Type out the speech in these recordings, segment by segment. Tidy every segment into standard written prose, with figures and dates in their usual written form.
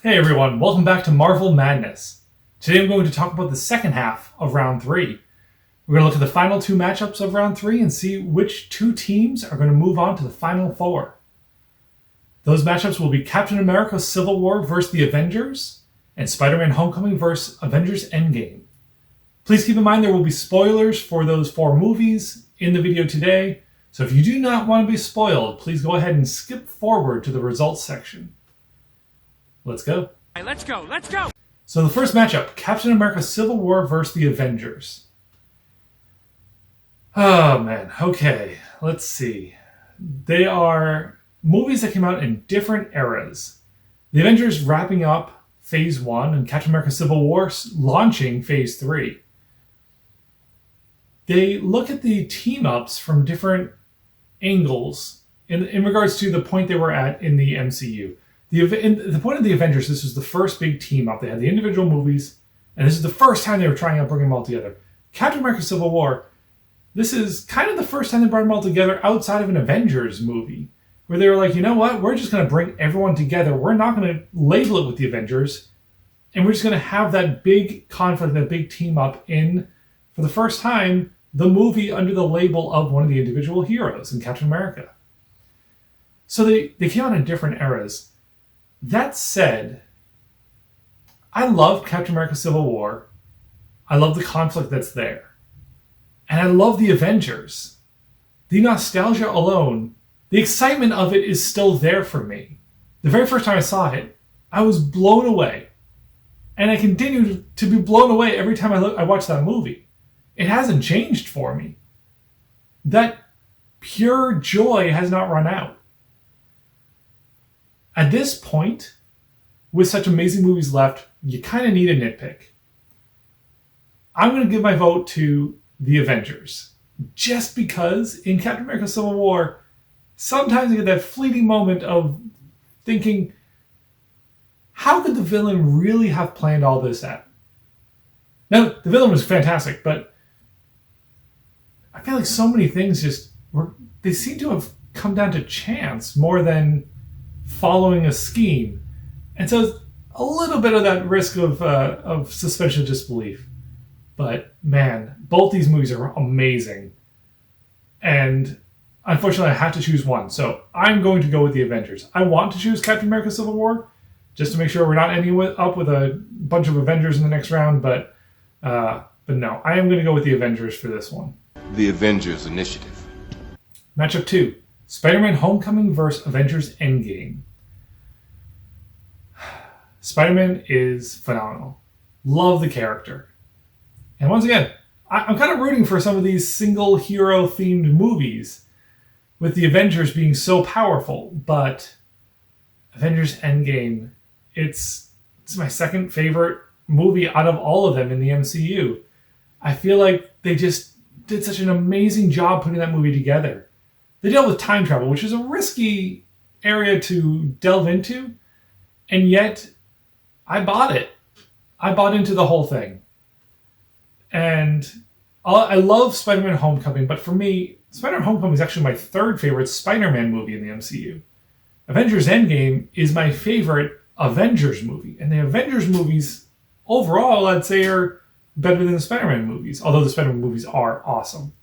Hey everyone, welcome back to Marvel Madness. Today I'm going to talk about the second half of Round 3. We're going to look at the final two matchups of Round 3 and see which two teams are going to move on to the Final Four. Those matchups will be Captain America Civil War versus the Avengers, and Spider-Man Homecoming versus Avengers Endgame. Please keep in mind there will be spoilers for those four movies in the video today, so if you do not want to be spoiled, please go ahead and skip forward to the results section. Let's go. All right, let's go! So the first matchup, Captain America Civil War versus the Avengers. Oh man, okay, let's see. They are movies that came out in different eras. The Avengers wrapping up Phase 1 and Captain America Civil War launching Phase 3. They look at the team-ups from different angles in regards to the point they were at in the MCU. The point of the Avengers, this was the first big team up. They had the individual movies, and this is the first time they were trying out bringing them all together. Captain America Civil War, this is kind of the first time they brought them all together outside of an Avengers movie, where they were like, you know what, we're just going to bring everyone together. We're not going to label it with the Avengers, and we're just going to have that big conflict, that big team up in, for the first time, the movie under the label of one of the individual heroes in Captain America. So they came out in different eras. That said, I love Captain America Civil War. I love the conflict that's there. And I love the Avengers. The nostalgia alone, the excitement of it is still there for me. The very first time I saw it, I was blown away. And I continue to be blown away every time I watch that movie. It hasn't changed for me. That pure joy has not run out. At this point, with such amazing movies left, you kind of need a nitpick. I'm going to give my vote to the Avengers. Just because in Captain America Civil War, sometimes I get that fleeting moment of thinking, how could the villain really have planned all this out? Now, the villain was fantastic, but I feel like so many things they seem to have come down to chance more than following a scheme. And so a little bit of that risk of suspension of disbelief. But man, both these movies are amazing. And unfortunately, I have to choose one. So I'm going to go with the Avengers. I want to choose Captain America Civil War, just to make sure we're not ending up with a bunch of Avengers in the next round. But no, I am going to go with the Avengers for this one. The Avengers Initiative. Matchup 2. Spider-Man Homecoming vs. Avengers Endgame. Spider-Man is phenomenal. Love the character. And once again, I'm kind of rooting for some of these single hero themed movies with the Avengers being so powerful, but Avengers Endgame, it's my second favorite movie out of all of them in the MCU. I feel like they just did such an amazing job putting that movie together. They dealt with time travel, which is a risky area to delve into, and yet I bought it. I bought into the whole thing. And I love Spider-Man Homecoming, but for me, Spider-Man Homecoming is actually my third favorite Spider-Man movie in the MCU. Avengers Endgame is my favorite Avengers movie, and the Avengers movies overall, I'd say, are better than the Spider-Man movies, although the Spider-Man movies are awesome.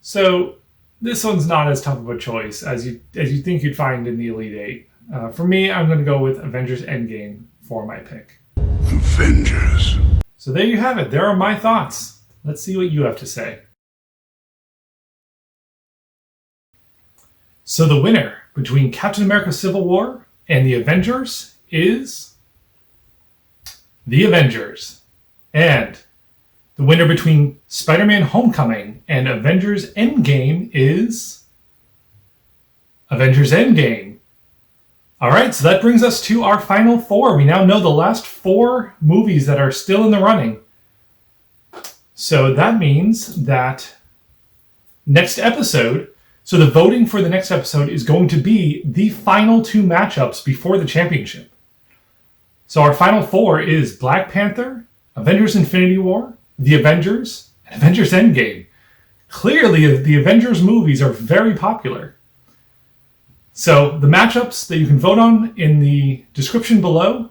So this one's not as tough of a choice as you think you'd find in the Elite Eight. For me, I'm going to go with Avengers Endgame for my pick. Avengers. So there you have it. There are my thoughts. Let's see what you have to say. So the winner between Captain America Civil War and the Avengers is the Avengers. And the winner between Spider-Man Homecoming and Avengers Endgame is Avengers Endgame. All right, so that brings us to our final four. We now know the last four movies that are still in the running. So that means that next episode, so the voting for the next episode is going to be the final two matchups before the championship. So our final four is Black Panther, Avengers Infinity War, The Avengers, and Avengers Endgame. Clearly, the Avengers movies are very popular. So the matchups that you can vote on in the description below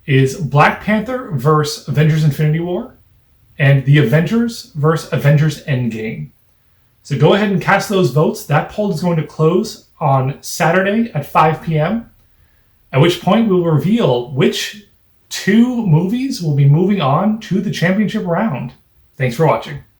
is Black Panther versus Avengers Infinity War and The Avengers versus Avengers Endgame. So go ahead and cast those votes. That poll is going to close on Saturday at 5 p.m., at which point we'll reveal which 2 movies will be moving on to the championship round. Thanks for watching.